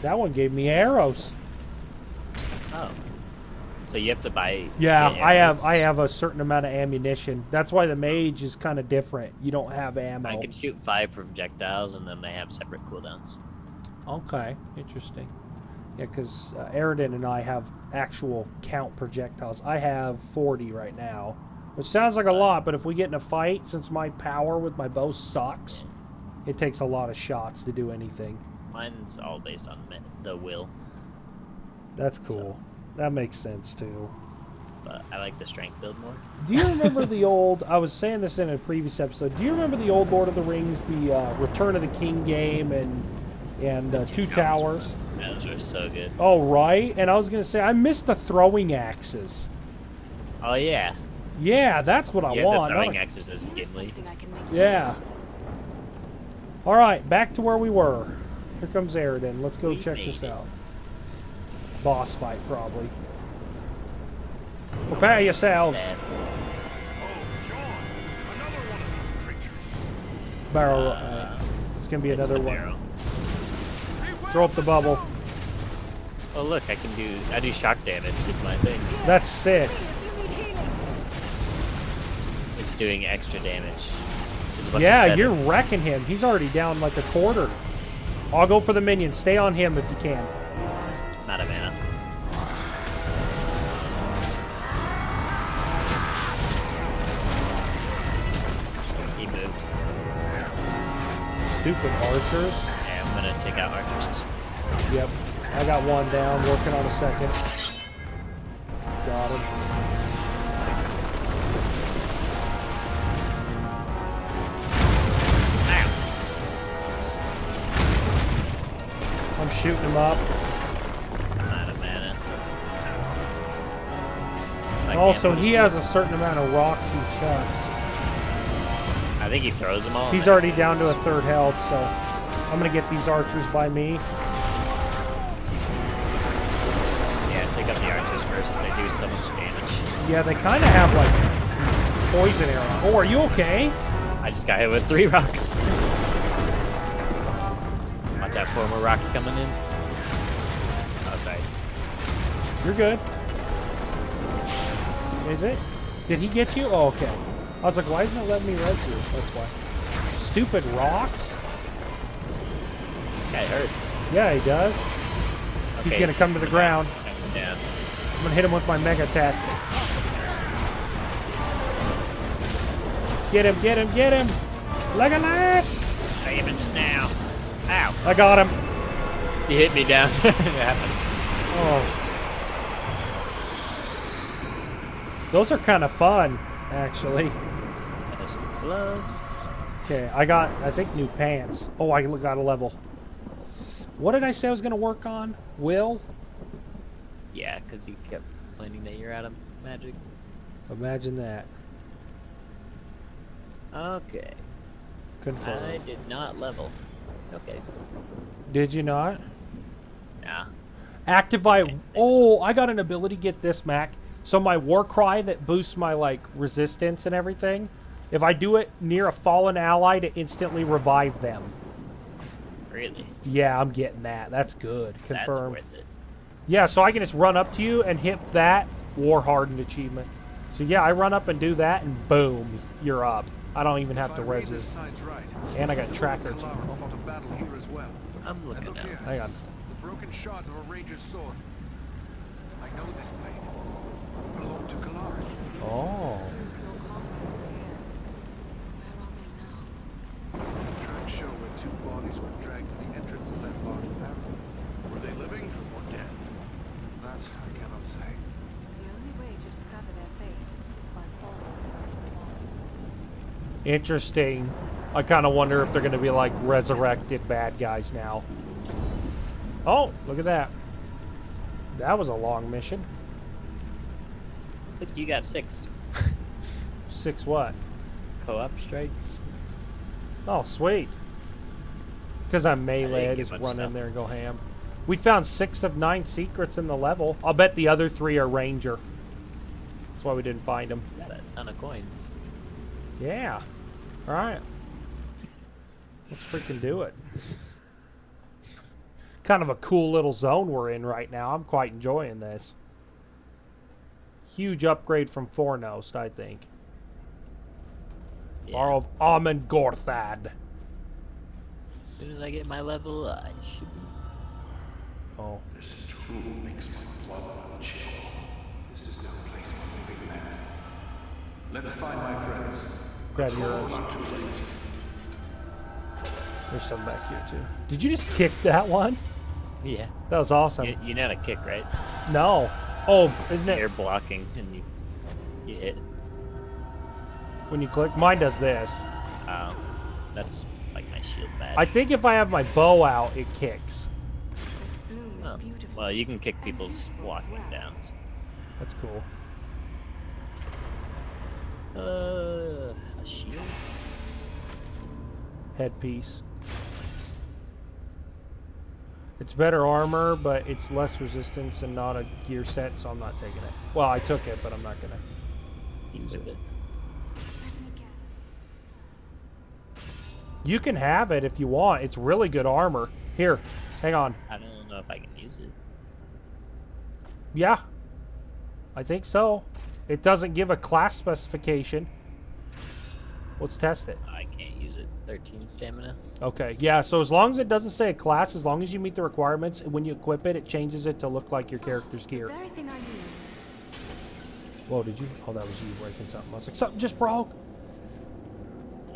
That one gave me arrows. Oh. So you have to buy. Yeah, I have a certain amount of ammunition. That's why the mage is kind of different. You don't have ammo. I can shoot 5 projectiles, and then they have separate cooldowns. Okay, interesting. Yeah, because Aridin and I have actual count projectiles. I have 40 right now, which sounds like a lot, but if we get in a fight, since my power with my bow sucks, it takes a lot of shots to do anything. Mine's all based on the will. That's cool. So. That makes sense, too. But I like the strength build more. Do you remember the old... I was saying this in a previous episode. Do you remember the old Lord of the Rings, the Return of the King game and Two Towers? Those were so good. Oh, right? And I was going to say, I miss the throwing axes. Oh, yeah. Yeah, that's what I want. The throwing axes as Gimli. Yeah. All right, back to where we were. Here comes Aridin. Let's go check this out. Boss fight, probably. Prepare yourselves. Barrow. It's going to be another one. Barrow. Throw up the bubble. Oh, look, I do shock damage with my thing. That's sick. It's doing extra damage. Yeah, you're wrecking him. He's already down like a quarter. I'll go for the minion. Stay on him if you can. Not a mana. He moved. Stupid archers. Yeah, I'm gonna take out archers. Yep. I got one down. Working on a second. Got him. I'm shooting him up. Not a mana. Also, he has a certain amount of rocks he chucks. I think he throws them all. He's already down to a third health, so I'm going to get these archers by me. Yeah, take out the archers first. They do so much damage. Yeah, they kind of have, like, poison arrows. Oh, are you okay? I just got hit with 3 rocks. Watch out, 4 more rocks coming in. Oh, sorry. You're good. Is it? Did he get you? Oh, okay. I was like, why isn't it letting me res you? That's why. Stupid rocks? This guy hurts. Yeah, he does. Okay, He's going to come to the ground. Yeah. I'm going to hit him with my mega attack. Get him, get him, get him! Legolas! Damage now. Ow. I got him. He hit me down. It happened. Oh. Those are kind of fun, actually. There's some gloves. Okay, I think, new pants. Oh, I got a level. What did I say I was going to work on? Will? Yeah, because you kept complaining that you're out of magic. Imagine that. Okay. Confirm. I did not level. Okay. Did you not? Nah. Activate. Oh, I got an ability. Get this, Mac. So my war cry that boosts my like resistance and everything. If I do it near a fallen ally to instantly revive them. Really? Yeah, I'm getting that. That's good. Confirm. That's worth it. Yeah, so I can just run up to you and hit that war hardened achievement. So yeah, I run up and do that, and boom, you're up. I don't even have to res you. And I got tracker too. I'm looking at it. Hang on. The broken shards of a ranger's sword. I know this blade. It belonged to Galar. Oh. The tracks show where 2 bodies were dragged to the entrance of that large barrow. Were they living or dead? That I cannot say. The only way to discover their fate is by following them to the wall. Interesting. I kind of wonder if they're going to be like resurrected bad guys now. Oh, look at that. That was a long mission. Look, you got 6 6 what? co-op strikes. Oh, sweet. Because I'm melee, I just run in there and go ham. We found 6 of 9 secrets in the level. I'll bet the other 3 are ranger. That's why we didn't find them. Got a ton of coins. Yeah. Alright. Let's freaking do it. Kind of a cool little zone we're in right now. I'm quite enjoying this. Huge upgrade from Fornost, I think. Yeah. Barrow of Almond Gorthad. As soon as I get my level, I should be. Oh. This tomb makes my blood run chill. This is no place for living men. Let's find my friends. Grab Let's yours. hope I'm not too late. There's some back here too. Did you just kick that one? Yeah. That was awesome. You know how to kick, right? No. Oh, isn't You're it blocking and you hit. when you click? Mine does this. That's like my shield badge. I think if I have my bow out, it kicks. This bloom is Oh, beautiful. well, you can kick and people's useful as walking well. downs. That's cool. A shield? Headpiece. It's better armor, but it's less resistance and not a gear set, so I'm not taking it. Well, I took it, but I'm not gonna use it. Let me gather. You can have it if you want. It's really good armor. Here, hang on. I don't know if I can use it. Yeah, I think so. It doesn't give a class specification. Let's test it. I can't use it. 13 stamina. Okay, yeah, so as long as it doesn't say a class, as long as you meet the requirements, when you equip it, it changes it to look like your character's gear. The very thing I need. Whoa, did you? Oh, that was you breaking something. I was like, something just broke.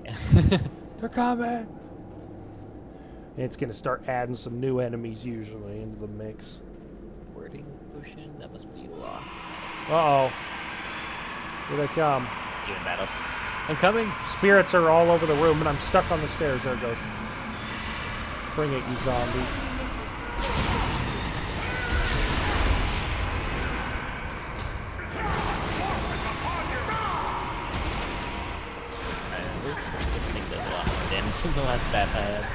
Yeah. They're coming. It's going to start adding some new enemies usually into the mix. Wording potion? That must be locked. Uh-oh. Here they come. You in battle. I'm coming. Spirits are all over the room, and I'm stuck on the stairs. There it goes. Bring it, you zombies. This thing does a lot more damage than the last staff I had.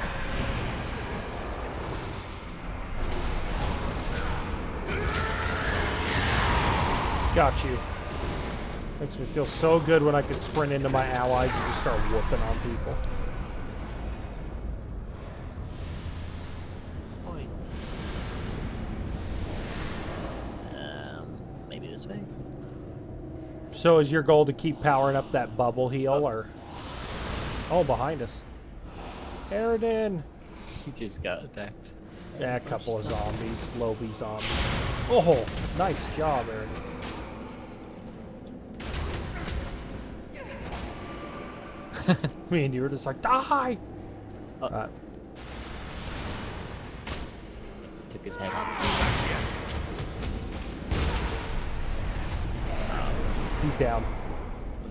Got you. Makes me feel so good when I can sprint into my allies and just start whooping on people. Points. Maybe this way? So is your goal to keep powering up that bubble heal, or... Oh, behind us. Aridin! He just got attacked. Yeah, a couple of zombies. Lobby zombies. Oh, nice job, Aridin. Me and you were just like, die! Oh. Took his head off. He's down.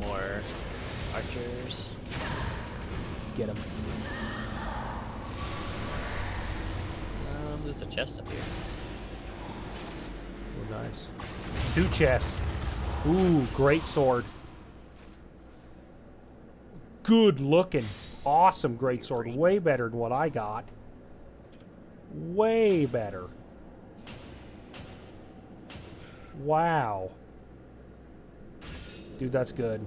More archers. Get him. There's a chest up here. Oh, nice. 2 chests. Ooh, great sword. Good looking. Awesome great sword. Way better than what I got. Way better. Wow. Dude, that's good.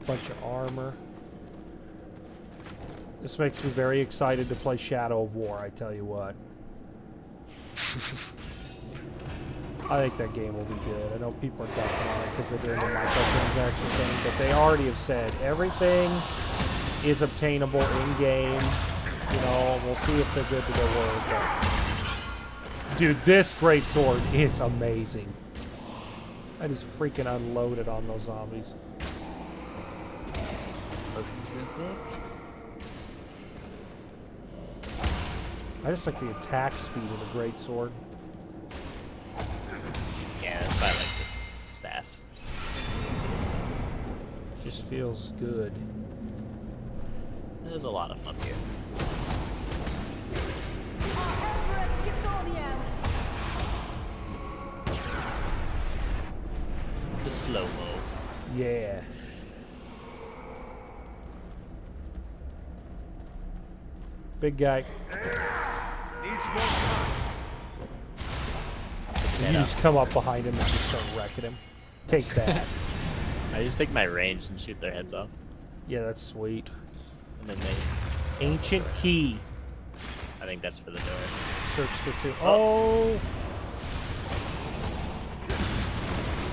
Bunch of armor. This makes me very excited to play Shadow of War, I tell you what. I think that game will be good. I know people are ducking on it because they're doing the microtransaction thing, but they already have said everything is obtainable in-game. You know, we'll see if they're good to go work. But dude, this great sword is amazing. I just freaking unloaded on those zombies. Potions real quick. I just like the attack speed of the great sword. Yeah, that's why I like this staff. Just feels good. There's a lot of them up here. The slow-mo. Yeah. Big guy. Needs more time. You just come up behind him and just start wrecking him. Take that. I just take my range and shoot their heads off. Yeah, that's sweet. And then they... Ancient key. I think that's for the door. Search the two. Oh!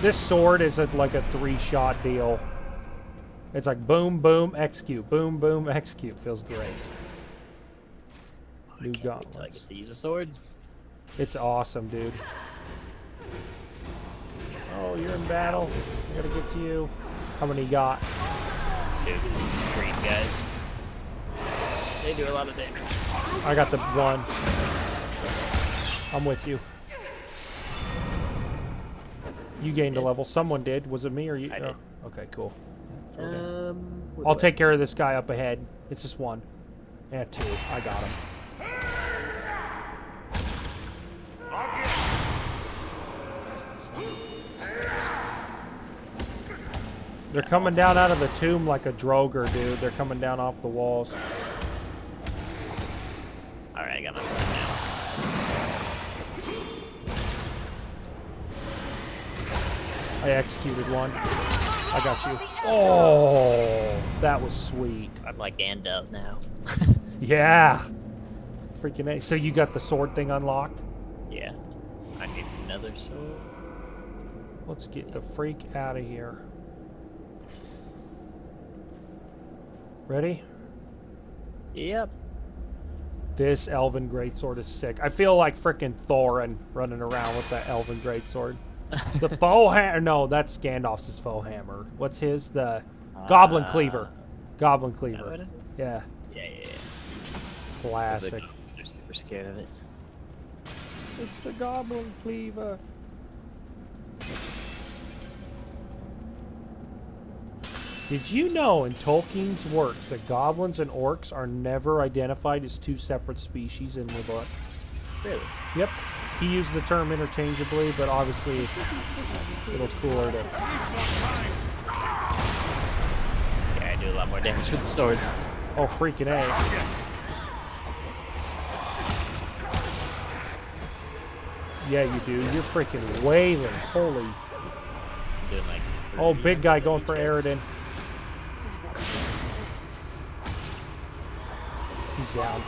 This sword is like a 3-shot deal. It's like boom, boom, execute. Boom, boom, execute. Feels great. New Until I gauntlets. get to use a sword. It's awesome, dude. Oh, you're in battle. I gotta get to you. How many you got? 2 green guys. They do a lot of damage. I got the one. I'm with you. You gained a level. Someone did. Was it me or you? I did. Oh, okay, cool. Throw it in. What I'll do I- take care of this guy up ahead. It's just one. Yeah, 2. I got him. They're coming down out of the tomb like a Droger, dude. They're coming down off the walls. Alright, I got my sword now. I executed one. I got you. Oh, that was sweet. I'm like Gandalf now. Yeah. Freaking A. So you got the sword thing unlocked? Yeah. I need another sword. Let's get the freak out of here. Ready? Yep. This Elven Greatsword is sick. I feel like freaking Thorin running around with that Elven Greatsword. The faux hammer. No, that's Gandalf's faux hammer. What's his? The Goblin Cleaver. Goblin Is that what Cleaver. it is? Yeah. Yeah. Classic. They're super scared of it. It's the Goblin Cleaver. Did you know in Tolkien's works that goblins and orcs are never identified as 2 separate species in the book? Really? Yep. He used the term interchangeably, but obviously a little cooler to... Yeah, I do a lot more damage with the sword. Oh, freaking A. Yeah, you do. You're freaking wailing. Holy... I'm doing like Oh, 30 big guy going each for hit. Aridin. He's down.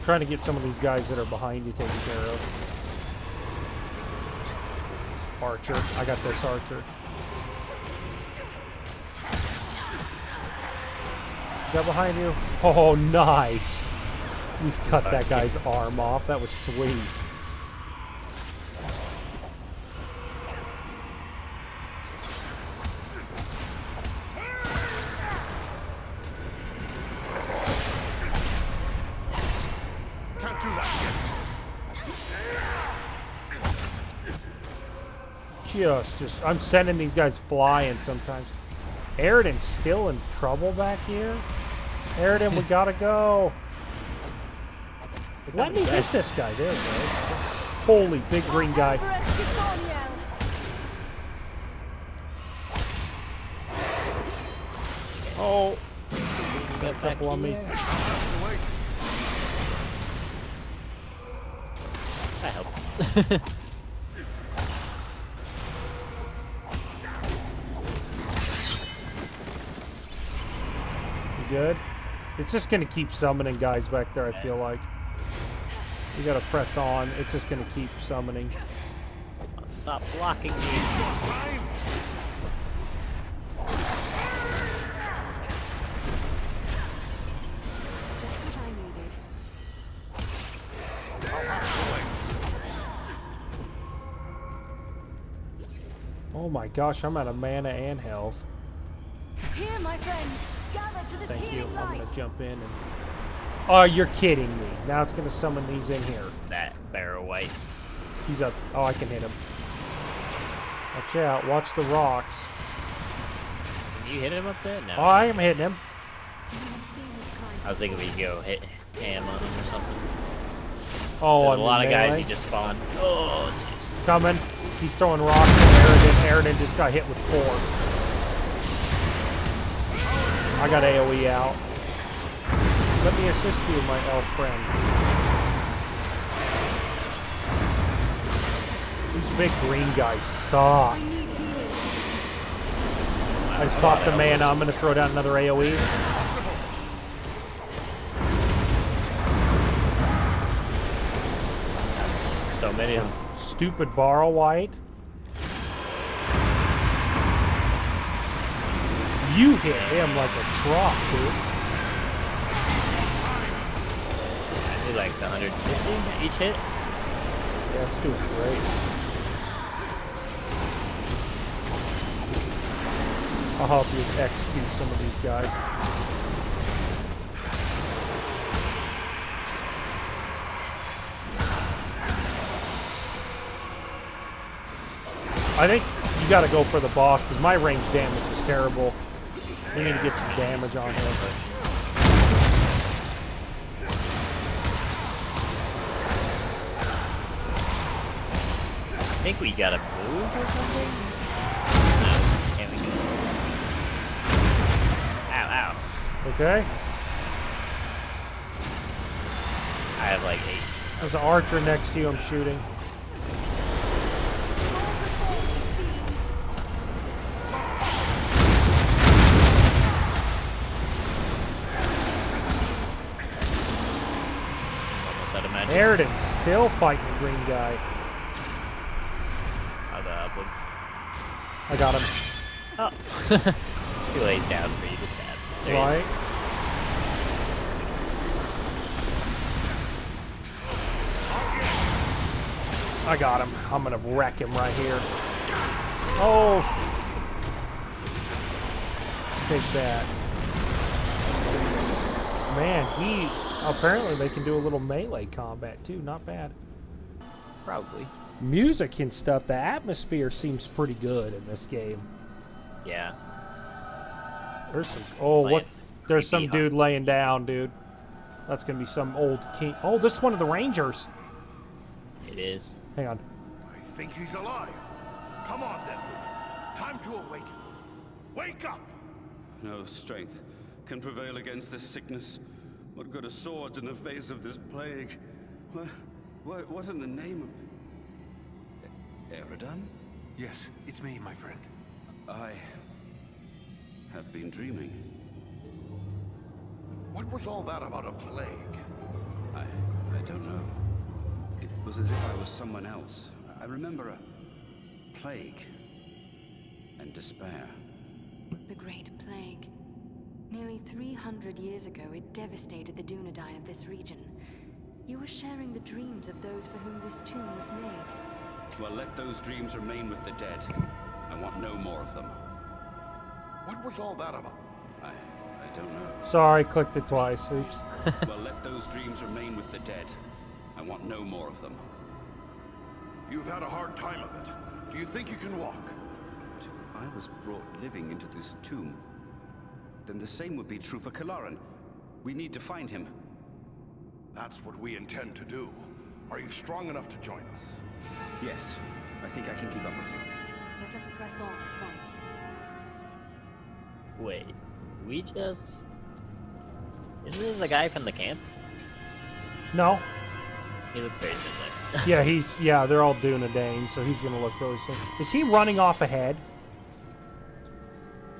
Trying to get some of these guys that are behind you taken care of. Archer. I got this archer. Guy behind you. Oh, nice. He's cut that guy's arm off. That was sweet. Can't do that yet. Just, I'm sending these guys flying sometimes. Aridin's still in trouble back here. Aridin, we gotta go. Let me hit this guy. There it goes. Holy, big green guy. Oh, got a couple on me. Wait. I help. You good? It's just gonna keep summoning guys back there, I feel like. You gotta press on. It's just gonna keep summoning. Stop blocking me. Just what I needed. Oh my gosh, I'm out of mana and health. Here, my friends, gather to this Thank you. healing I'm light. gonna jump in and... Oh, you're kidding me. Now it's gonna summon these in here. That Barrow White. He's up. Oh, I can hit him. Watch out. Watch the rocks. Can you hit him up there? No. Oh, I am hitting him. I've seen this kind I was thinking we could go hit ham on him or something. Oh, There's I'm a lot in of guys melee. he just spawned. Oh, jeez. Coming. He's throwing rocks at Aridin. Aridin just got hit with 4. I got AoE out. Let me assist you, my elf friend. These big green guys suck. I need healing. I I just popped the mana. I'm going to throw down another AoE. So many of them. Stupid Barrow White. You hit him like a truck, dude. I do like the 150 each hit. Yeah, it's doing great. I'll help you execute some of these guys. I think you got to go for the boss because my range damage is terrible. We need to get some damage on him. I think we gotta move or something? No, can't we do it? Ow, ow. Okay. I have like 8. There's an archer next to you I'm shooting. Almost out of magic. Eridan's still fighting the green guy. Oh, the upward. I got him. Oh. He lays down for you to stab. There he Right. is. I got him. I'm gonna wreck him right here. Oh! Take that. Man, he... Apparently they can do a little melee combat too. Not bad. Probably. Music and stuff. The atmosphere seems pretty good in this game. Yeah. There's some... Oh, Playing what? There's some creepy, dude laying down, dude. That's gonna be some old king. Oh, this is one of the rangers. It is. Hang on. I think he's alive. Come on, then. Time to awaken. Wake up! No strength can prevail against this sickness. What good are swords in the face of this plague? What in the name of... Eridan? Yes, it's me, my friend. I have been dreaming. What was all that about a plague? I don't know. It was as if I was someone else. I remember a plague and despair. The Great Plague. Nearly 300 years ago, it devastated the Dunedain of this region. You were sharing the dreams of those for whom this tomb was made. Well, let those dreams remain with the dead. I want no more of them. What was all that about? I don't know. Sorry, clicked it twice. Oops. Well, let those dreams remain with the dead. I want no more of them. You've had a hard time of it. Do you think you can walk? But if I was brought living into this tomb, then the same would be true for Kalaran. We need to find him. That's what we intend to do. Are you strong enough to join us? Yes, I think I can keep up with you. Let us press on at once. Wait. We just... Isn't this the guy from the camp? No. He looks very similar. Yeah, they're all Dunedain, so he's gonna look really similar. Is he running off ahead?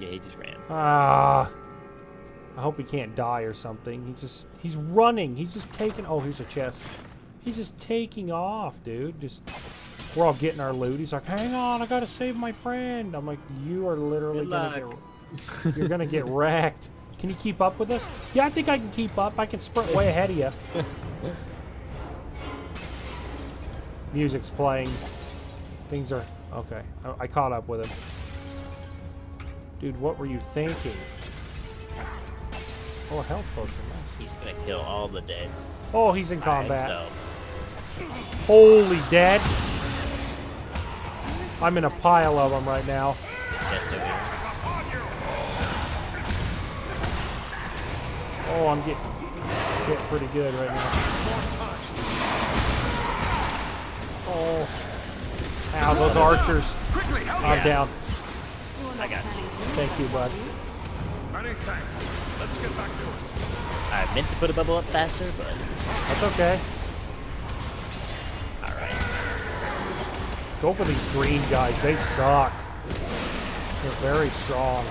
Yeah, he just ran. Ah. I hope he can't die or something. He's running. He's just taking... Oh, here's a chest. He's just taking off, dude. We're all getting our loot. He's like, hang on, I gotta save my friend. I'm like, you are literally you're gonna get wrecked. Can you keep up with us? Yeah, I think I can keep up. I can sprint way ahead of you. Music's playing. Things are... Okay, I caught up with him. Dude, what were you thinking? Oh, a health potion. Nice. He's gonna kill all the dead. Oh, he's in by combat. himself. Holy dead. I'm in a pile of them right now. Just over here. Oh, I'm getting pretty good right now. Oh. Ow, those archers. I'm down. I got you. Thank you, bud. Many thanks. Let's get back to it. I meant to put a bubble up faster, but... That's okay. Alright. Go for these green guys. They suck. They're very strong.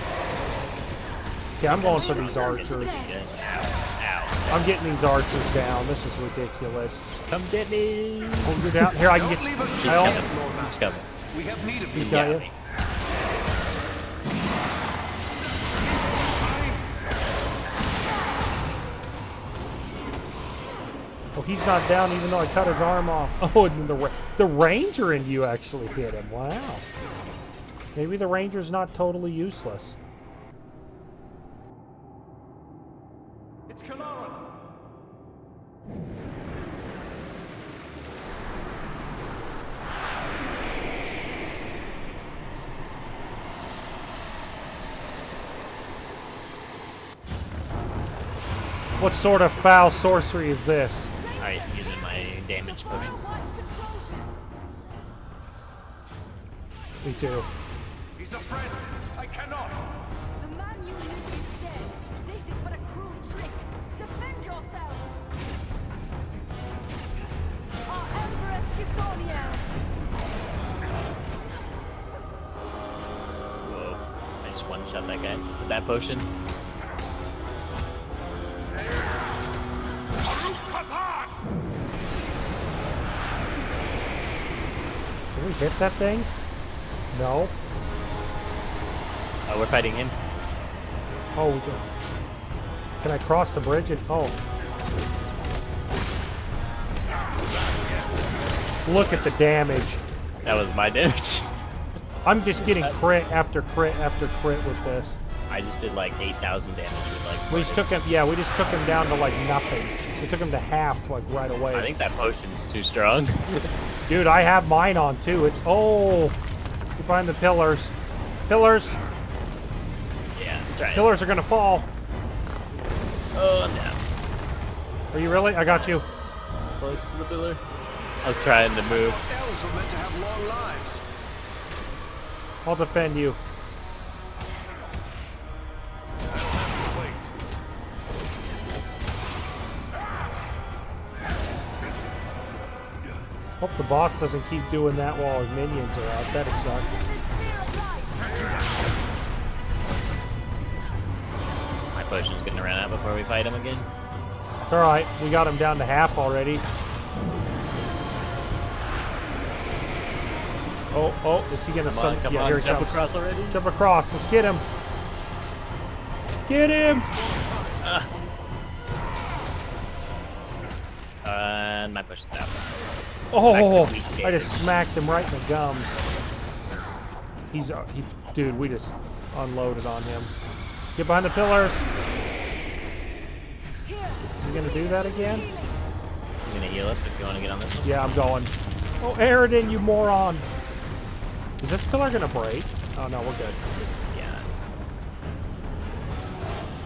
Yeah, I'm going for these archers. Yes. Ow. I'm getting these archers down. This is ridiculous. Come get me. Oh, you're down. Here, I can Don't get. leave us He's Help. coming. He's coming. We have need of He's you. got you. Oh, he's not down even though I cut his arm off. Oh, and the ranger in you actually hit him. Wow. Maybe the ranger's not totally useless. It's Kalaran. What sort of foul sorcery is this? Alright, using my damage potion. Me too. He's a friend. I cannot. The man you knew is dead. This is but a cruel trick. Defend yourselves. Our Emperor Tithoniel. Whoa. I just one-shot that guy with that potion. Can we hit that thing? No. Oh, we're fighting him. Oh, we can. Can I cross the bridge? And, oh. Look at the damage. That was my damage. I'm just getting crit after crit after crit with this. I just did like 8,000 damage with like. We just took him. Yeah, we just took him down to like nothing. We took him to half like right away. I think that potion is too strong. Dude, I have mine on too. It's you're behind the pillars. Pillars. Yeah, try it. Pillars are gonna fall. Oh, I'm down. Are you really? I got you. Close to the pillar. I was trying to move. Elves were meant to have long lives. I'll defend you. Hope the boss doesn't keep doing that while his minions are out. That'd suck. My potion's gonna run out before we fight him again. It's alright. We got him down to half already. Oh, is he gonna Come yeah, on, here he jump comes. across already. Jump across. Let's get him. Get him! And my potion's out. Oh, Back to weak I just gators. smacked him right in the gums. Dude, we just unloaded on him. Get behind the pillars. You gonna do that again? I'm gonna heal up if you want to get on this one. Yeah, I'm going. Oh, Aridin, you moron. Is this pillar gonna break? Oh no, we're good. Yeah.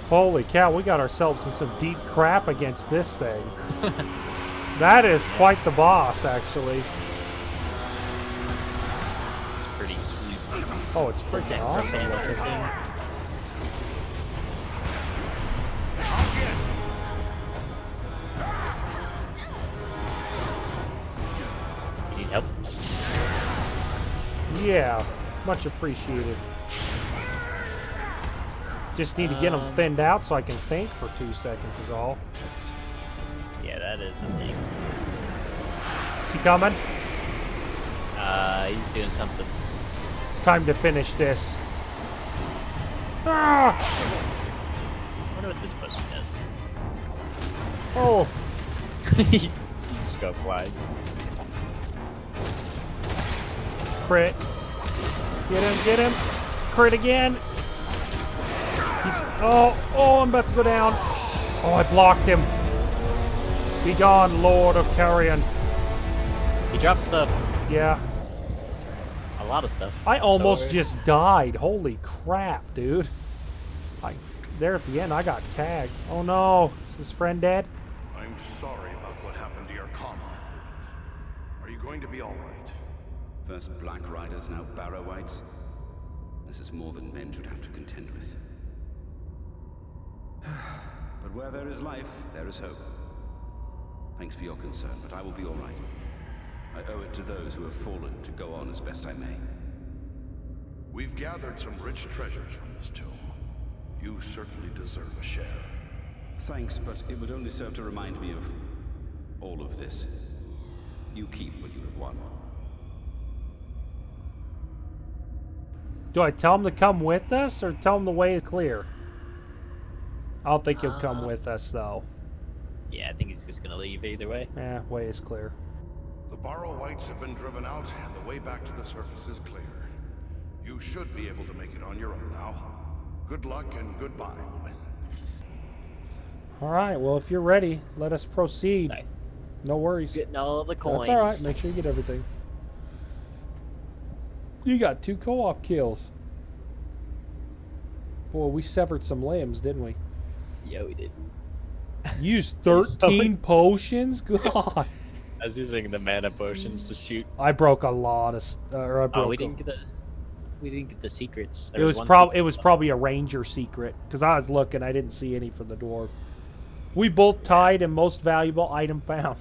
Holy cow, we got ourselves in some deep crap against this thing. That is quite the boss, actually. It's pretty sweet. Oh, it's freaking awesome Romance looking. thing. You need help? Yeah, much appreciated. Just need to get them thinned out so I can think for 2 seconds is all. Yeah, that is a thing. Is he coming? He's doing something. It's time to finish this. Ah! I wonder what this potion does. Oh, You just go flying. crit. Get him. Crit again. I'm about to go down. Oh, I blocked him. Be gone, Lord of Carrion. He dropped stuff. Yeah. A lot of stuff. I almost So- just died. Holy crap, dude. There at the end, I got tagged. Oh no. Is his friend dead? I'm sorry about what happened to your comrade. Are you going to be all right? First Black Riders, now Barrow-Wites. This is more than men should have to contend with. But where there is life, there is hope. Thanks for your concern, but I will be all right. I owe it to those who have fallen to go on as best I may. We've gathered some rich treasures from this tomb. You certainly deserve a share. Thanks, but it would only serve to remind me of all of this. You keep what you have won. Do I tell him to come with us or tell him the way is clear? I don't think he'll come with us, though. Yeah, I think he's just gonna leave either way. Way is clear. The Barrow-Wights have been driven out, and the way back to the surface is clear. You should be able to make it on your own now. Good luck and goodbye, woman. All right, well, if you're ready, let us proceed. Sorry. No worries. Getting all the coins. That's all right. Make sure you get everything. You got 2 co-op kills. Boy, we severed some limbs, didn't we? Yeah, we did. Used 13 potions? God. I was using the mana potions to shoot. I broke a lot of... or I broke We didn't get the secrets. It was probably a ranger secret, because I was looking, I didn't see any for the dwarf. We both tied in most valuable item found.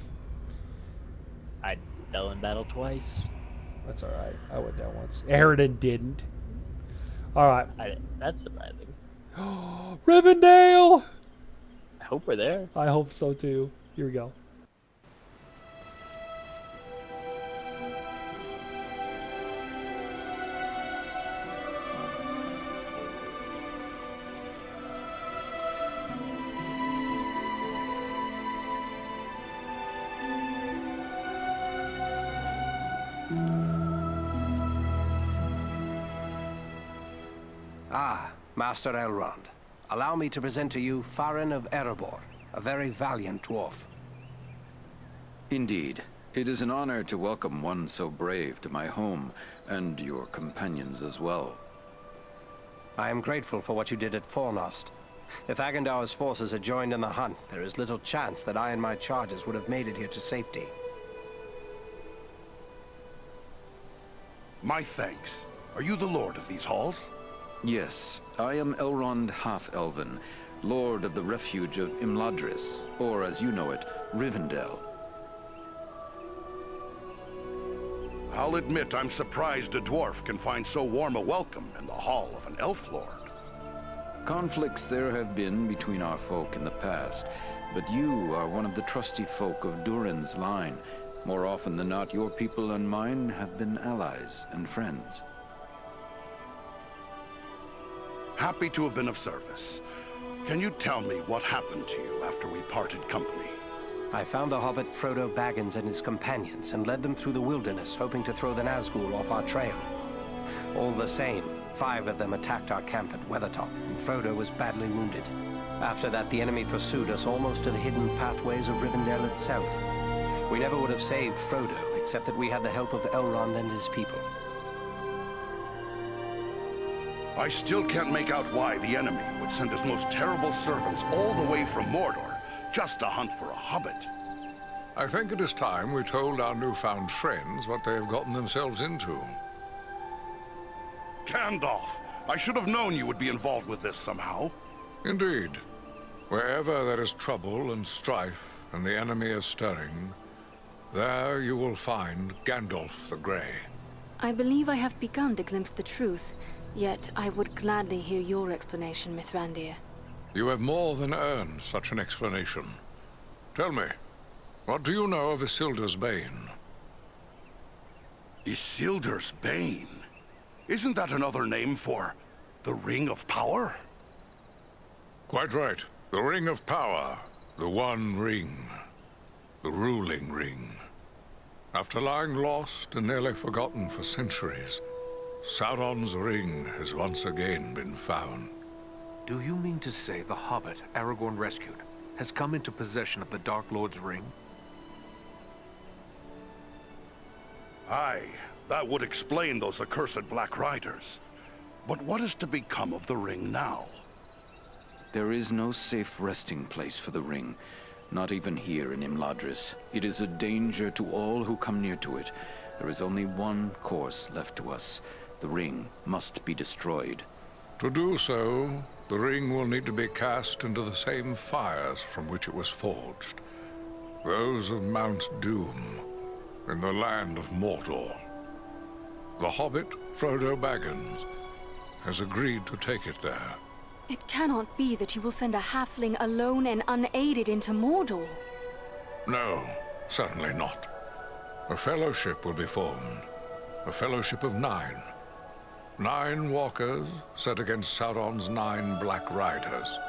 I fell in battle twice. That's all right. I went down once. Aridin didn't. All right. That's surprising. Rivendell! I hope we're there. I hope so too. Here we go. Ah, Master Elrond. Allow me to present to you Farin of Erebor, a very valiant dwarf. Indeed. It is an honor to welcome one so brave to my home, and your companions as well. I am grateful for what you did at Fornost. If Agandar's forces had joined in the hunt, there is little chance that I and my charges would have made it here to safety. My thanks. Are you the lord of these halls? Yes, I am Elrond Half-Elven, Lord of the Refuge of Imladris, or as you know it, Rivendell. I'll admit I'm surprised a dwarf can find so warm a welcome in the hall of an elf lord. Conflicts there have been between our folk in the past, but you are one of the trusty folk of Durin's line. More often than not, your people and mine have been allies and friends. Happy to have been of service. Can you tell me what happened to you after we parted company? I found the hobbit Frodo Baggins and his companions and led them through the wilderness, hoping to throw the Nazgul off our trail. All the same, 5 of them attacked our camp at Weathertop, and Frodo was badly wounded. After that, the enemy pursued us almost to the hidden pathways of Rivendell itself. We never would have saved Frodo, except that we had the help of Elrond and his people. I still can't make out why the enemy would send his most terrible servants all the way from Mordor just to hunt for a hobbit. I think it is time we told our newfound friends what they have gotten themselves into. Gandalf! I should have known you would be involved with this somehow. Indeed. Wherever there is trouble and strife, and the enemy is stirring, there you will find Gandalf the Grey. I believe I have begun to glimpse the truth, yet I would gladly hear your explanation, Mithrandir. You have more than earned such an explanation. Tell me, what do you know of Isildur's Bane? Isildur's Bane? Isn't that another name for the Ring of Power? Quite right. The Ring of Power. The One Ring. The ruling ring. After lying lost and nearly forgotten for centuries, Sauron's ring has once again been found. Do you mean to say the hobbit Aragorn rescued has come into possession of the Dark Lord's ring? Aye, that would explain those accursed Black Riders. But what is to become of the ring now? There is no safe resting place for the ring, not even here in Imladris. It is a danger to all who come near to it. There is only one course left to us. The ring must be destroyed. To do so, the ring will need to be cast into the same fires from which it was forged. Those of Mount Doom, in the land of Mordor. The hobbit, Frodo Baggins, has agreed to take it there. It cannot be that you will send a halfling alone and unaided into Mordor. No, certainly not. A fellowship will be formed. A fellowship of 9. 9 walkers set against Sauron's 9 black riders.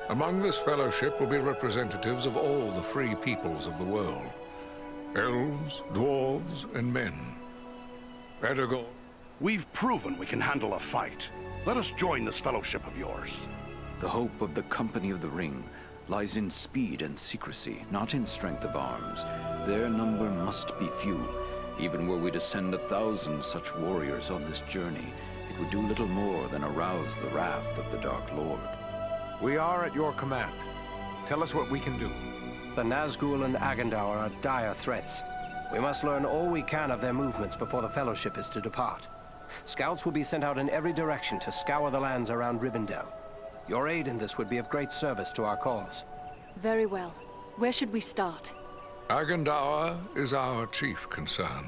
Among this fellowship will be representatives of all the free peoples of the world. Elves, dwarves, and men. Aragorn. We've proven we can handle a fight. Let us join this fellowship of yours. The hope of the Company of the Ring lies in speed and secrecy, not in strength of arms. Their number must be few. Even were we to send 1,000 such warriors on this journey, it would do little more than arouse the wrath of the Dark Lord. We are at your command. Tell us what we can do. The Nazgul and Agandaur are dire threats. We must learn all we can of their movements before the Fellowship is to depart. Scouts will be sent out in every direction to scour the lands around Rivendell. Your aid in this would be of great service to our cause. Very well. Where should we start? Agandaur is our chief concern.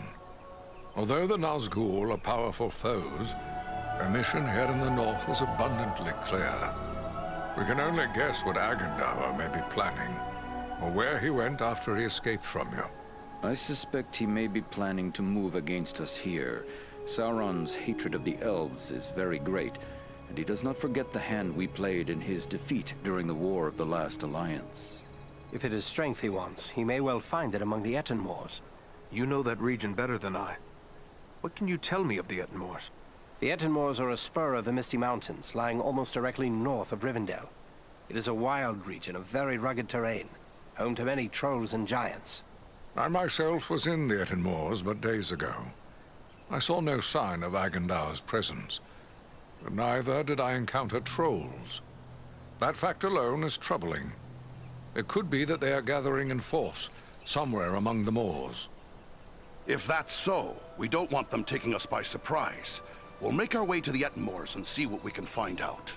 Although the Nazgul are powerful foes, their mission here in the north is abundantly clear. We can only guess what Agandaur may be planning, or where he went after he escaped from you. I suspect he may be planning to move against us here. Sauron's hatred of the elves is very great, and he does not forget the hand we played in his defeat during the War of the Last Alliance. If it is strength he wants, he may well find it among the Ettenmoors. You know that region better than I. What can you tell me of the Ettenmoors? The Ettenmoors are a spur of the Misty Mountains, lying almost directly north of Rivendell. It is a wild region of very rugged terrain, home to many trolls and giants. I myself was in the Ettenmoors but days ago. I saw no sign of Agandaur's presence, but neither did I encounter trolls. That fact alone is troubling. It could be that they are gathering in force, somewhere among the moors. If that's so, we don't want them taking us by surprise. We'll make our way to the Ettenmoors and see what we can find out.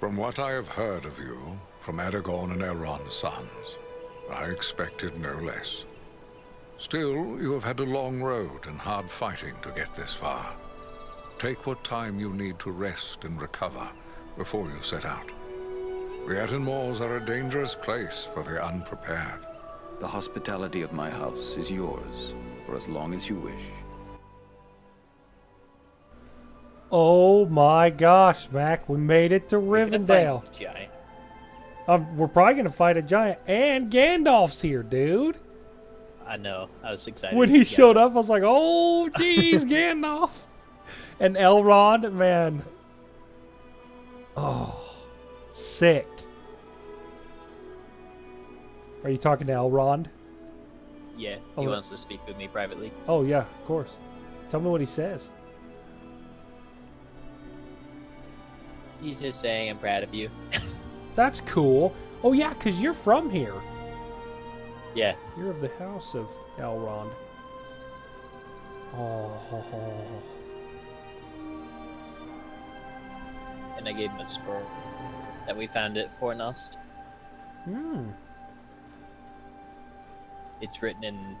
From what I have heard of you, from Aragorn and Elrond's sons, I expected no less. Still, you have had a long road and hard fighting to get this far. Take what time you need to rest and recover before you set out. The Ettenmoors are a dangerous place for the unprepared. The hospitality of my house is yours, for as long as you wish. Oh my gosh, Mac, we made it to Rivendell. Giant. We're probably gonna fight a giant, and Gandalf's here, dude. I know. I was excited. When he showed up, I was like, "Oh, geez, Gandalf!" And Elrond, man. Oh, sick. Are you talking to Elrond? Yeah, he wants to speak with me privately. Oh yeah, of course. Tell me what he says. He's just saying I'm proud of you. That's cool. Oh yeah, because you're from here. Yeah. You're of the house of Elrond. Oh. And I gave him a scroll that we found at Fornost. It's written in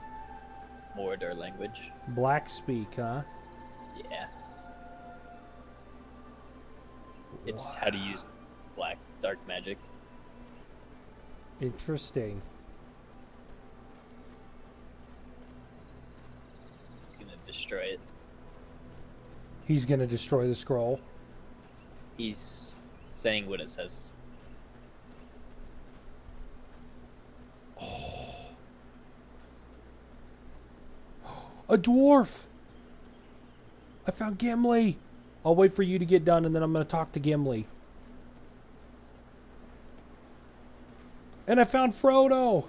Mordor language. Black speak, huh? Yeah. It's how to use black dark magic. Interesting. He's gonna destroy it. He's gonna destroy the scroll. He's saying what it says. A dwarf! I found Gimli! I'll wait for you to get done and then I'm gonna talk to Gimli. And I found Frodo!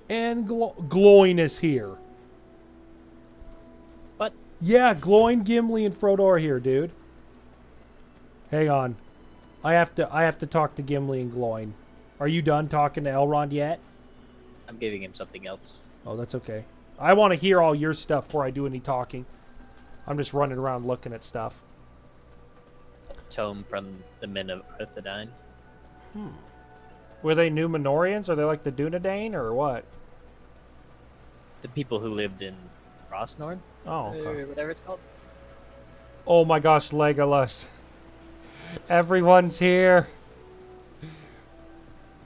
And Gloin is here. What? Yeah, Gloin, Gimli, and Frodo are here, dude. Hang on. I have to talk to Gimli and Gloin. Are you done talking to Elrond yet? I'm giving him something else. Oh, that's okay. I want to hear all your stuff before I do any talking. I'm just running around looking at stuff. A tome from the men of Arthedain. Were they Númenóreans? Are they like the Dunedain or what? The people who lived in Rosnorn? Oh, okay. Or whatever it's called. Oh my gosh, Legolas. Everyone's here.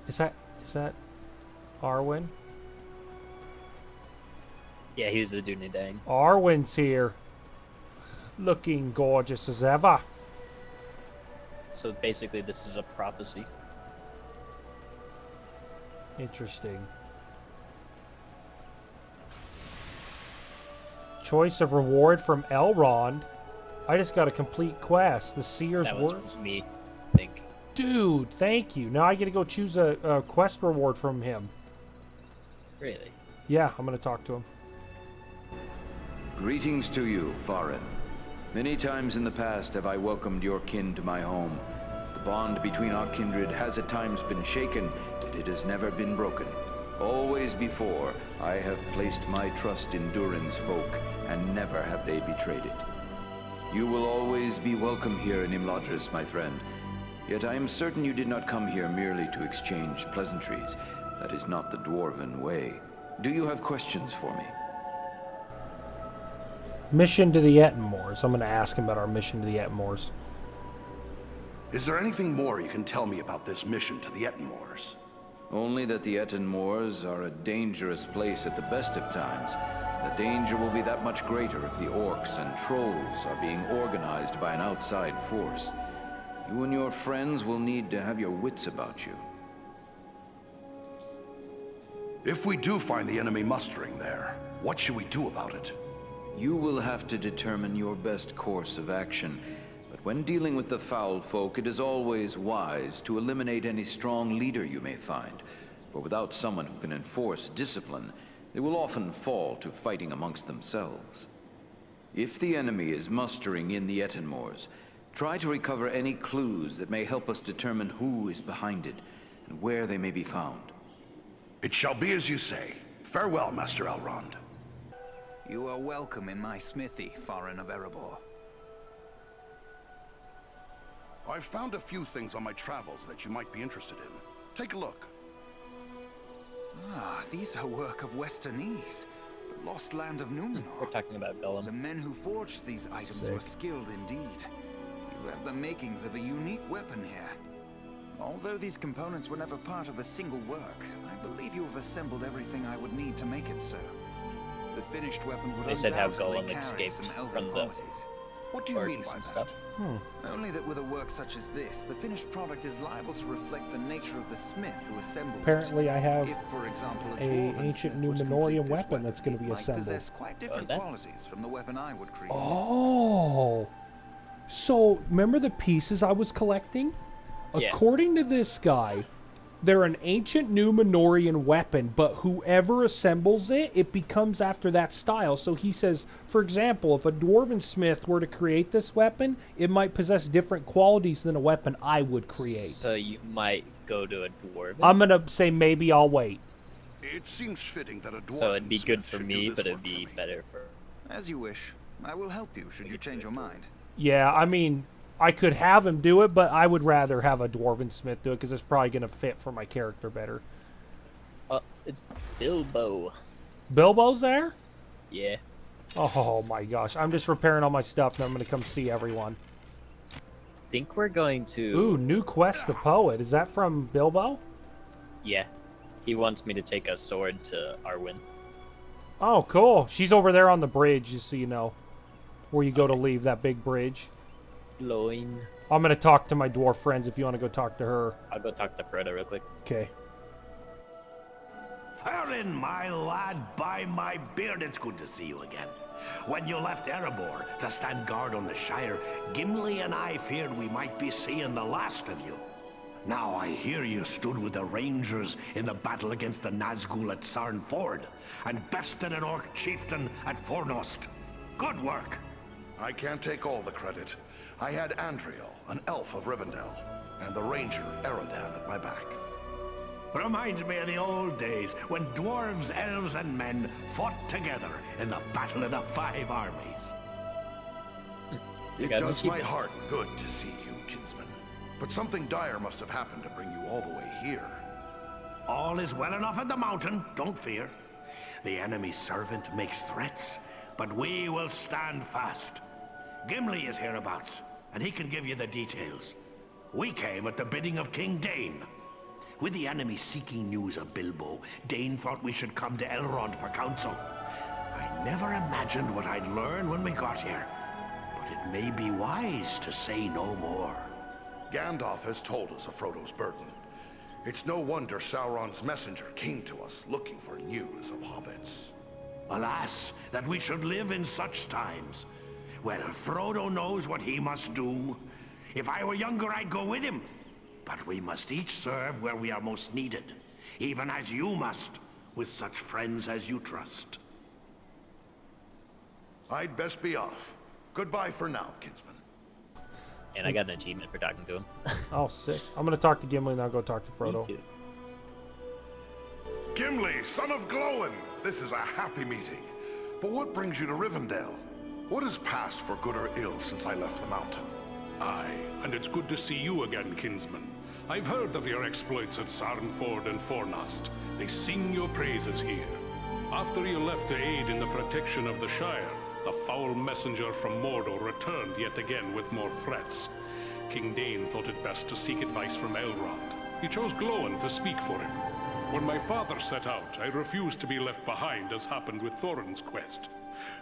Is that Arwen? Yeah, he's the Dunedain. Arwen's here. Looking gorgeous as ever. So basically, this is a prophecy. Interesting. Choice of reward from Elrond. I just got a complete quest. The Seer's That was Words. me, I think. Dude, thank you. Now I get to go choose a quest reward from him. Really? Yeah, I'm going to talk to him. Greetings to you, Farin. Many times in the past have I welcomed your kin to my home. The bond between our kindred has at times been shaken, but it has never been broken. Always before, I have placed my trust in Durin's folk, and never have they betrayed it. You will always be welcome here in Imladris, my friend. Yet I am certain you did not come here merely to exchange pleasantries. That is not the dwarven way. Do you have questions for me? Mission to the Ettenmoors. I'm going to ask him about our mission to the Ettenmoors. Is there anything more you can tell me about this mission to the Ettenmoors? Only that the Ettenmoors are a dangerous place at the best of times. The danger will be that much greater if the orcs and trolls are being organized by an outside force. You and your friends will need to have your wits about you. If we do find the enemy mustering there, what should we do about it? You will have to determine your best course of action. But when dealing with the foul folk, it is always wise to eliminate any strong leader you may find. For without someone who can enforce discipline, they will often fall to fighting amongst themselves. If the enemy is mustering in the Ettenmoors, try to recover any clues that may help us determine who is behind it and where they may be found. It shall be as you say. Farewell, Master Elrond. You are welcome in my smithy, Farin of Erebor. I've found a few things on my travels that you might be interested in. Take a look. Ah, these are work of Westernese, the lost land of Numenor. We're talking about Gollum. The men who forged these items were skilled indeed. You have the makings of a unique weapon here. Although these components were never part of a single work, I believe you have assembled everything I would need to make it so. The finished weapon would They said how undoubtedly Gollum carry escaped some elven from the qualities. What do you mean orcs by and that? stuff. Only that with a work such as this, the finished product is liable to reflect the nature of the smith who assembles Apparently it. I have If, for example, a dwarven ancient smith were to Numenorian complete this weapon that's going to be it might assembled. possess quite different that? qualities from the weapon I would create. Oh. So, remember the pieces I was collecting? Yeah. According to this guy, they're an ancient Numenorian weapon, but whoever assembles it, it becomes after that style. So he says, for example, if a dwarven smith were to create this weapon, it might possess different qualities than a weapon I would create. So you might go to a dwarven. I'm going to say maybe I'll wait. It seems fitting that a dwarf. So it'd be good for me, but it'd be better for... As you wish. I will help you should you change your mind. Yeah, I mean, I could have him do it, but I would rather have a dwarven smith do it because it's probably going to fit for my character better. It's Bilbo. Bilbo's there? Yeah. Oh my gosh. I'm just repairing all my stuff and I'm going to come see everyone. Think we're going to... Ooh, new quest, the poet. Is that from Bilbo? Yeah. He wants me to take a sword to Arwen. Oh, cool. She's over there on the bridge, just so you know. Where you go to leave that big bridge. Glowing. I'm going to talk to my dwarf friends if you want to go talk to her. I'll go talk to Frodo real quick. Okay. Farin, my lad, by my beard, it's good to see you again. When you left Erebor to stand guard on the Shire, Gimli and I feared we might be seeing the last of you. Now I hear you stood with the Rangers in the battle against the Nazgul at Sarn Ford, and bested an orc chieftain at Fornost. Good work. I can't take all the credit. I had Andriel, an elf of Rivendell, and the ranger Eridan at my back. Reminds me of the old days when dwarves, elves, and men fought together in the Battle of the Five Armies. It does my heart good to see you, kinsman. But something dire must have happened to bring you all the way here. All is well enough at the mountain, don't fear. The enemy's servant makes threats, but we will stand fast. Gimli is hereabouts, and he can give you the details. We came at the bidding of King Dane. With the enemy seeking news of Bilbo, Dane thought we should come to Elrond for counsel. I never imagined what I'd learn when we got here, but it may be wise to say no more. Gandalf has told us of Frodo's burden. It's no wonder Sauron's messenger came to us looking for news of hobbits. Alas, that we should live in such times. Well, Frodo knows what he must do. If I were younger, I'd go with him. But we must each serve where we are most needed, even as you must, with such friends as you trust. I'd best be off. Goodbye for now, kinsman. And I got an achievement for talking to him. Oh, sick. I'm going to talk to Gimli and I'll go talk to Frodo. Me too. Gimli, son of Glóin! This is a happy meeting. But what brings you to Rivendell? What has passed for good or ill since I left the mountain? Aye, and it's good to see you again, kinsman. I've heard of your exploits at Sarnford and Fornost. They sing your praises here. After you left to aid in the protection of the Shire, the foul messenger from Mordor returned yet again with more threats. King Dane thought it best to seek advice from Elrond. He chose Glóin to speak for him. When my father set out, I refused to be left behind, as happened with Thorin's quest.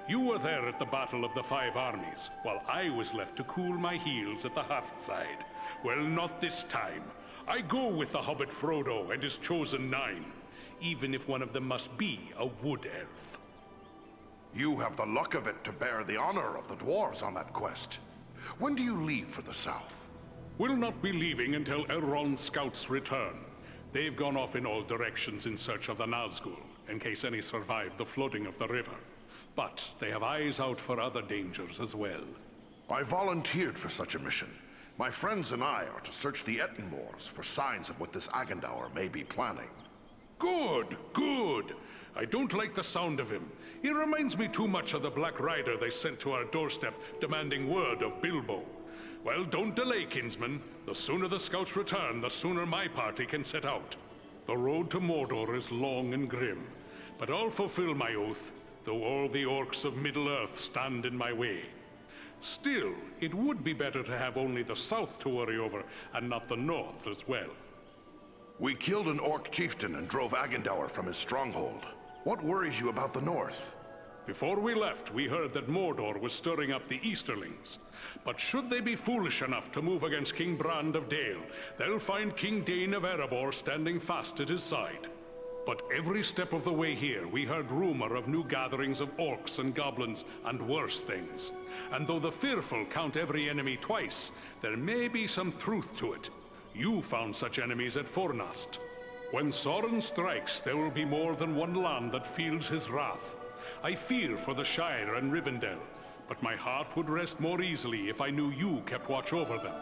You were there at the Battle of the Five Armies, while I was left to cool my heels at the hearthside. Well, not this time. I go with the hobbit Frodo and his chosen 9, even if one of them must be a wood elf. You have the luck of it to bear the honor of the dwarves on that quest. When do you leave for the south? We'll not be leaving until Elrond's scouts return. They've gone off in all directions in search of the Nazgul, in case any survive the flooding of the river. But they have eyes out for other dangers as well. I volunteered for such a mission. My friends and I are to search the Ettenmoors for signs of what this Agandaur may be planning. Good, good. I don't like the sound of him. He reminds me too much of the Black Rider they sent to our doorstep demanding word of Bilbo. Well, don't delay, kinsman. The sooner the scouts return, the sooner my party can set out. The road to Mordor is long and grim, but I'll fulfill my oath, though all the orcs of Middle-earth stand in my way. Still, it would be better to have only the south to worry over, and not the north as well. We killed an orc chieftain and drove Agandaur from his stronghold. What worries you about the north? Before we left, we heard that Mordor was stirring up the Easterlings. But should they be foolish enough to move against King Brand of Dale, they'll find King Dane of Erebor standing fast at his side. But every step of the way here, we heard rumor of new gatherings of orcs and goblins and worse things. And though the fearful count every enemy twice, there may be some truth to it. You found such enemies at Fornost. When Sauron strikes, there will be more than one land that feels his wrath. I fear for the Shire and Rivendell, but my heart would rest more easily if I knew you kept watch over them.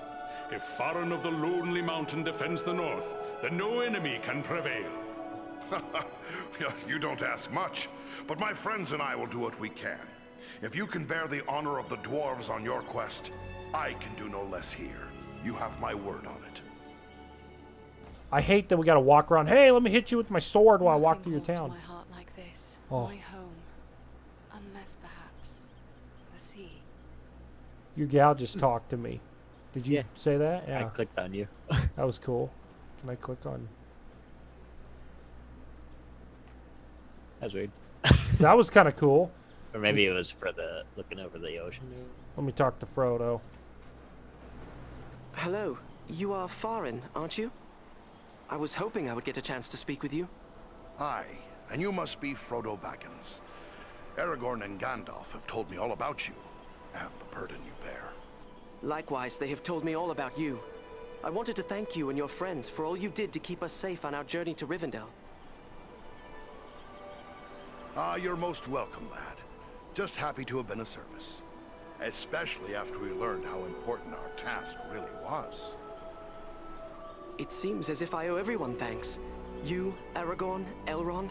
If Farin of the Lonely Mountain defends the north, then no enemy can prevail. You don't ask much, but my friends and I will do what we can. If you can bear the honor of the dwarves on your quest, I can do no less here. You have my word on it. I hate that we gotta walk around. Hey, let me hit you with my sword while I walk through your town. My heart like this. Oh. My home. Unless perhaps the sea. Your gal just talked to me. Did you say that? Yeah. I clicked on you. That was cool. Can I click on? That's weird. That was kind of cool. Or maybe it was for the looking over the ocean. Let me talk to Frodo. Hello. You are Farin, aren't you? I was hoping I would get a chance to speak with you. Hi, and you must be Frodo Baggins. Aragorn and Gandalf have told me all about you, and the burden you bear. Likewise, they have told me all about you. I wanted to thank you and your friends for all you did to keep us safe on our journey to Rivendell. Ah, you're most welcome, lad. Just happy to have been of service. Especially after we learned how important our task really was. It seems as if I owe everyone thanks. You, Aragorn, Elrond.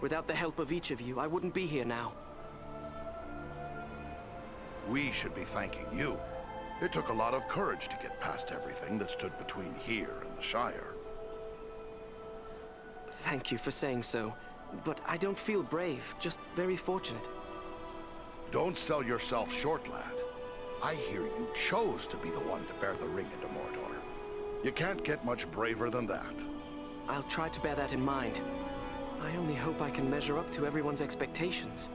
Without the help of each of you, I wouldn't be here now. We should be thanking you. It took a lot of courage to get past everything that stood between here and the Shire. Thank you for saying so, but I don't feel brave, just very fortunate. Don't sell yourself short, lad. I hear you chose to be the one to bear the ring into Mordor. You can't get much braver than that. I'll try to bear that in mind. I only hope I can measure up to everyone's expectations.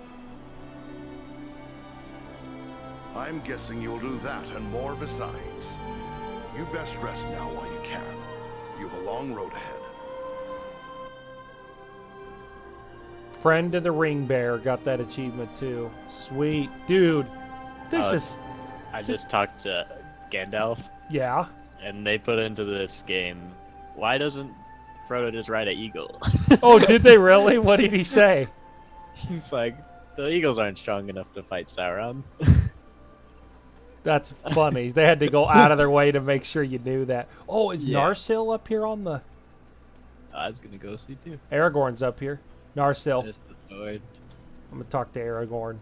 I'm guessing you'll do that and more besides. You best rest now while you can. You've a long road ahead. Friend of the Ring Bearer got that achievement too. Sweet. Dude, this is... I just talked to Gandalf. Yeah? And they put into this game, why doesn't Frodo just ride an eagle? Oh, did they really? What did he say? He's like, the eagles aren't strong enough to fight Sauron. That's funny. They had to go out of their way to make sure you knew that. Oh, is Narsil up here on the... I was going to go see too. Aragorn's up here. Narsil. Just the sword. I'm going to talk to Aragorn.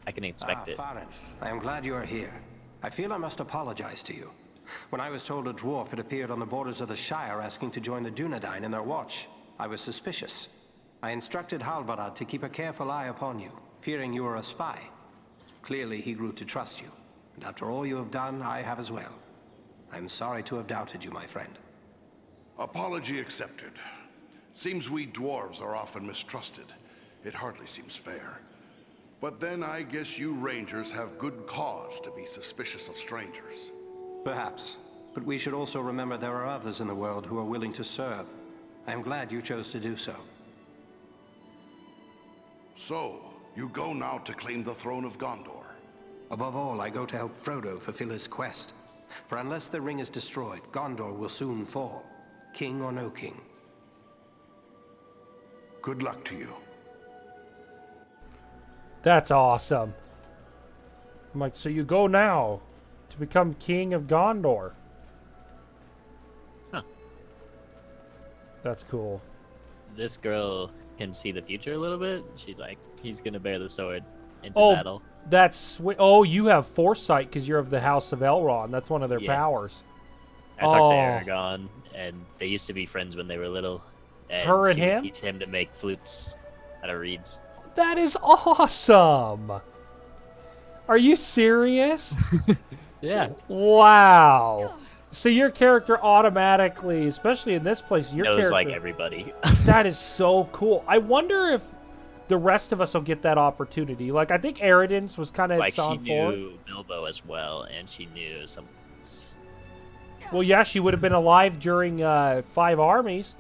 I can expect it. Farin, I am glad you are here. I feel I must apologize to you. When I was told a dwarf had appeared on the borders of the Shire asking to join the Dunedain in their watch, I was suspicious. I instructed Halbarad to keep a careful eye upon you, fearing you were a spy. Clearly, he grew to trust you. And after all you have done, I have as well. I'm sorry to have doubted you, my friend. Apology accepted. Seems we dwarves are often mistrusted. It hardly seems fair. But then I guess you rangers have good cause to be suspicious of strangers. Perhaps. But we should also remember there are others in the world who are willing to serve. I am glad you chose to do so. So, you go now to claim the throne of Gondor. Above all, I go to help Frodo fulfill his quest. For unless the ring is destroyed, Gondor will soon fall. King or no king. Good luck to you. That's awesome. I'm like, so you go now to become king of Gondor. Huh. That's cool. This girl can see the future a little bit. She's like, he's going to bear the sword into battle. That's sweet. Oh, you have foresight because you're of the House of Elrond. That's one of their powers. I talked to Aragorn, and they used to be friends when they were little. And her and she would him? teach him to make flutes out of reeds. That is awesome. Are you serious? Yeah. Wow. So your character automatically, especially in this place, your knows character... like everybody. That is so cool. I wonder if the rest of us will get that opportunity. Like, I think Eridan's was kind of like, she for. knew Bilbo as well, and she knew some... Well, yeah, she would have been alive during 5 Armies.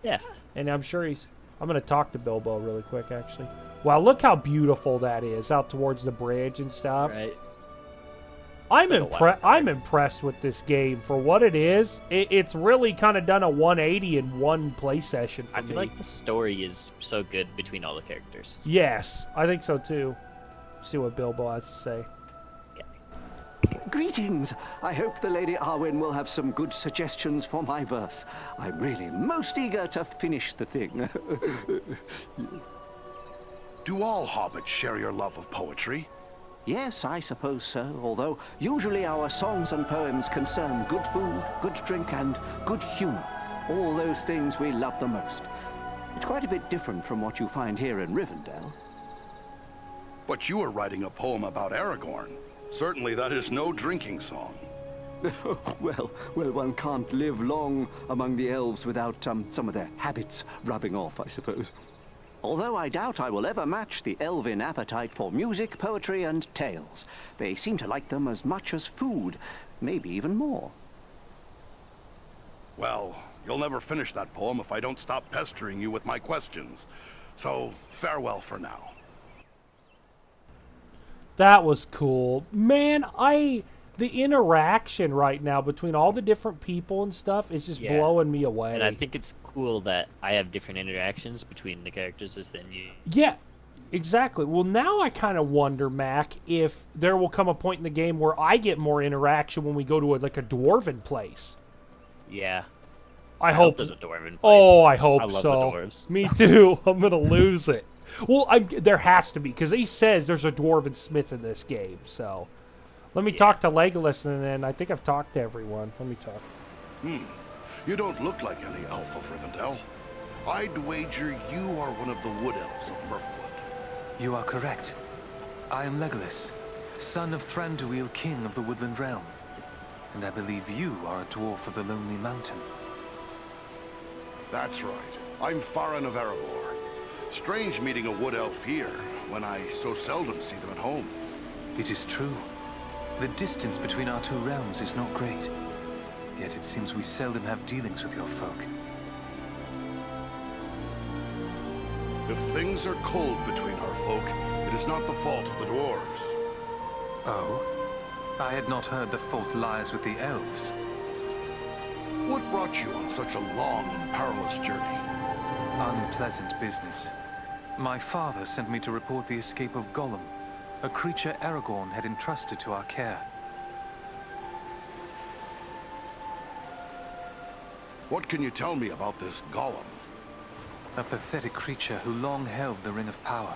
Yeah. And I'm sure he's... I'm going to talk to Bilbo really quick, actually. Wow, look how beautiful that is out towards the bridge and stuff. Right. I'm impressed with this game for what it is. It's really kind of done a 180 in one play session for me. I feel like the story is so good between all the characters. Yes, I think so too. See what Bilbo has to say. Greetings! I hope the Lady Arwen will have some good suggestions for my verse. I'm really most eager to finish the thing. Do all hobbits share your love of poetry? Yes, I suppose so, although usually our songs and poems concern good food, good drink, and good humor. All those things we love the most. It's quite a bit different from what you find here in Rivendell. But you were writing a poem about Aragorn. Certainly that is no drinking song. Well, one can't live long among the elves without some of their habits rubbing off, I suppose. Although I doubt I will ever match the elven appetite for music, poetry, and tales. They seem to like them as much as food, maybe even more. Well, you'll never finish that poem if I don't stop pestering you with my questions. So, farewell for now. That was cool. Man, the interaction right now between all the different people and stuff is just blowing me away. And I think it's cool that I have different interactions between the characters than you. Yeah, exactly. Well, now I kind of wonder, Mac, if there will come a point in the game where I get more interaction when we go to a dwarven place. Yeah. I hope there's a dwarven place. Oh, I hope I love so. the dwarves. Me too. I'm going to lose it. Well, there has to be, because he says there's a dwarven smith in this game, so... Let me talk to Legolas, and then I think I've talked to everyone. Let me talk. You don't look like any elf of Rivendell. I'd wager you are one of the wood elves of Mirkwood. You are correct. I am Legolas. son of Thranduil, king of the Woodland Realm. And I believe you are a dwarf of the Lonely Mountain. That's right. I'm Farron of Erebor. Strange meeting a wood elf here, when I so seldom see them at home. It is true. The distance between our two realms is not great. Yet it seems we seldom have dealings with your folk. If things are cold between our folk, it is not the fault of the dwarves. Oh? I had not heard the fault lies with the elves. What brought you on such a long and perilous journey? Unpleasant business. My father sent me to report the escape of Gollum, a creature Aragorn had entrusted to our care. What can you tell me about this Gollum? A pathetic creature who long held the Ring of Power.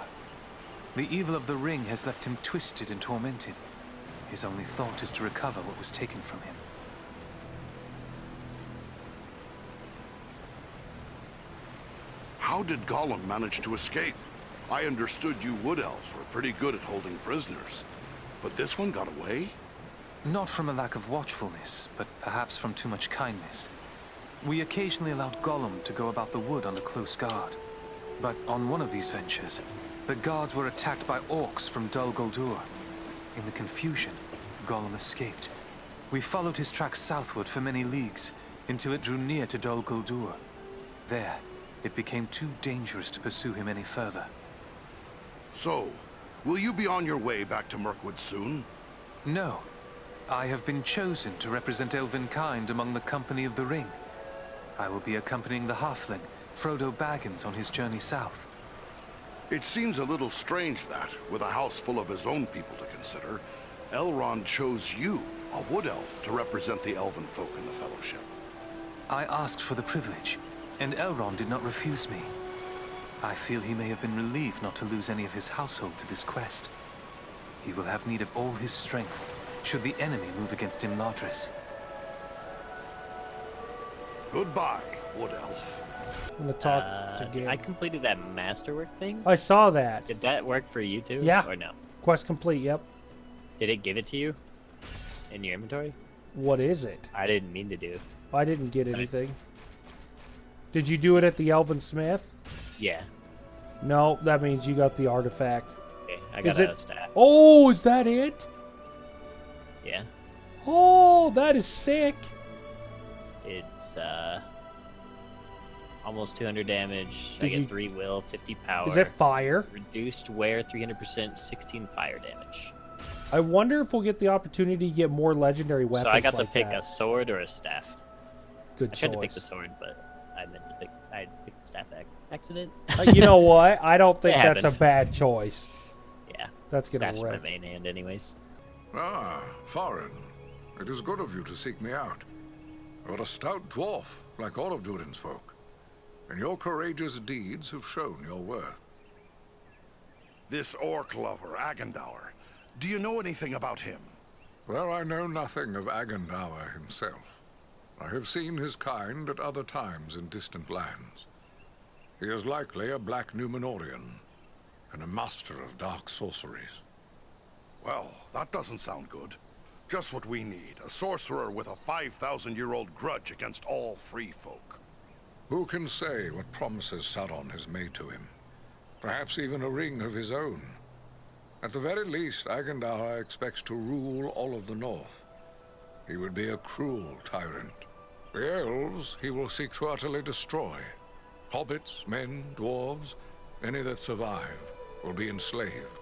The evil of the ring has left him twisted and tormented. His only thought is to recover what was taken from him. How did Gollum manage to escape? I understood you wood elves were pretty good at holding prisoners. But this one got away? Not from a lack of watchfulness, but perhaps from too much kindness. We occasionally allowed Gollum to go about the wood under close guard. But on one of these ventures, the guards were attacked by orcs from Dol Guldur. In the confusion, Gollum escaped. We followed his tracks southward for many leagues, until it drew near to Dol Guldur. There, it became too dangerous to pursue him any further. So, will you be on your way back to Mirkwood soon? No. I have been chosen to represent Elvenkind among the Company of the Ring. I will be accompanying the halfling, Frodo Baggins, on his journey south. It seems a little strange that, with a house full of his own people to consider, Elrond chose you, a wood elf, to represent the elven folk in the Fellowship. I asked for the privilege, and Elrond did not refuse me. I feel he may have been relieved not to lose any of his household to this quest. He will have need of all his strength, should the enemy move against Imladris. Goodbye, wood elf. I'm gonna talk to Gib. I completed that masterwork thing. I saw that. Did that work for you too? Yeah. Or no? Quest complete, yep. Did it give it to you? In your inventory? What is it? I didn't mean to do. I didn't get anything. Did you do it at the Elven Smith? Yeah. No, that means you got the artifact. Okay, I got a staff. Oh, is that it? Yeah. Oh, that is sick. It's almost 200 damage. Did I get you- 3 will, 50 power. Is it fire? Reduced wear 300%, 16 fire damage. I wonder if we'll get the opportunity to get more legendary weapons. So I got to like pick that. a sword or a staff. Good I tried to pick choice. the sword, but I meant to pick. I picked the staff accident. You know what? I don't think It that's a happened. bad choice. Yeah. That's gonna Staff's my wreck. main hand, anyways. Ah, Farron. It is good of you to seek me out. You are a stout dwarf, like all of Durin's folk. And your courageous deeds have shown your worth. This orc lover, Agendour. Do you know anything about him? Well, I know nothing of Agendour himself. I have seen his kind at other times in distant lands. He is likely a black Numenorian, and a master of dark sorceries. Well, that doesn't sound good. Just what we need, a sorcerer with a 5,000-year-old grudge against all free folk. Who can say what promises Sauron has made to him? Perhaps even a ring of his own. At the very least, Agendour expects to rule all of the North. He would be a cruel tyrant. The elves he will seek to utterly destroy. Hobbits, men, dwarves, any that survive, will be enslaved.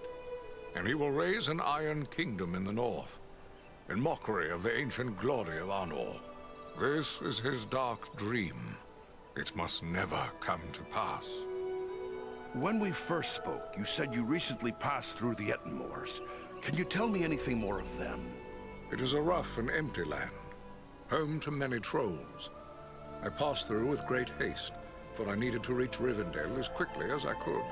And he will raise an iron kingdom in the North, in mockery of the ancient glory of Arnor. This is his dark dream. It must never come to pass. When we first spoke, you said you recently passed through the Ettenmoors. Can you tell me anything more of them? It is a rough and empty land, home to many trolls. I passed through with great haste, for I needed to reach Rivendell as quickly as I could.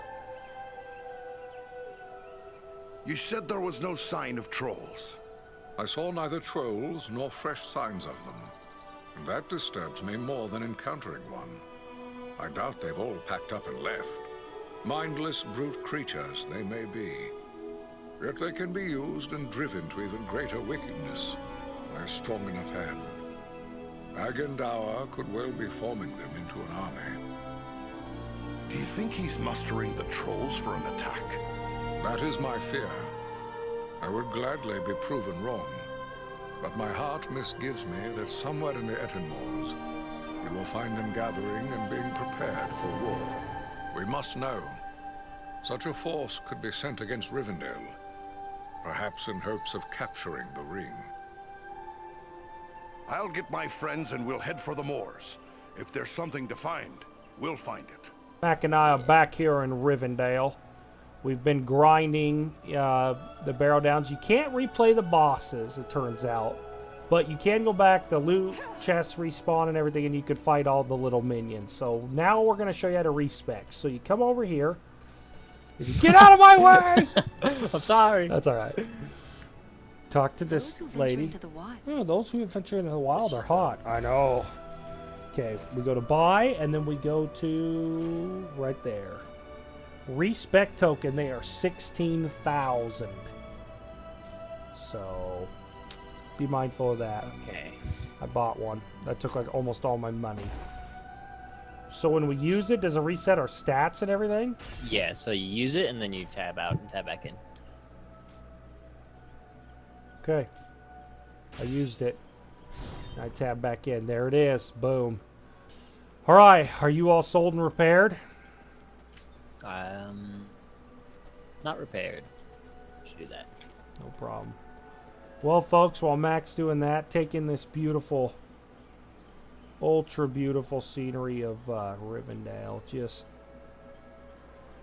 You said there was no sign of trolls. I saw neither trolls nor fresh signs of them, and that disturbs me more than encountering one. I doubt they've all packed up and left. Mindless brute creatures they may be. Yet they can be used and driven to even greater wickedness by a strong enough hand. Agendour could well be forming them into an army. Do you think he's mustering the trolls for an attack? That is my fear. I would gladly be proven wrong, but my heart misgives me that somewhere in the Etenmoors, you will find them gathering and being prepared for war. We must know. Such a force could be sent against Rivendell, perhaps in hopes of capturing the ring. I'll get my friends and we'll head for the moors. If there's something to find, we'll find it. Mac and I are back here in Rivendell. We've been grinding the Barrow-Downs. You can't replay the bosses, it turns out. But you can go back, the loot, chests respawn and everything, and you can fight all the little minions. So now we're going to show you how to respec. So you come over here. If you get out of my way! I'm sorry. That's all right. Talk to this lady. Oh, those who venture into the wild are hot. I know. Okay, we go to buy, and then we go to right there. Respec token. They are 16,000. So be mindful of that. Okay. I bought one. That took like almost all my money. So when we use it, does it reset our stats and everything? Yeah, so you use it and then you tab out and tab back in. Okay. I used it. I tab back in. There it is. Boom. Alright, are you all sold and repaired? Not repaired. Should do that. No problem. Well, folks, while Mac's doing that, take in this beautiful, ultra beautiful scenery of Rivendell. Just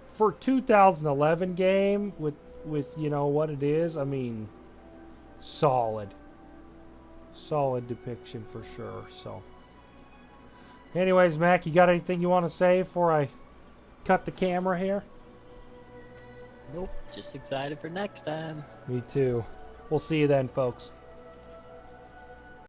for 2011 game with you know what it is. I mean, solid depiction for sure. So, anyways, Mac, you got anything you want to say before I cut the camera here? Nope. Just excited for next time. Me too. We'll see you then, folks.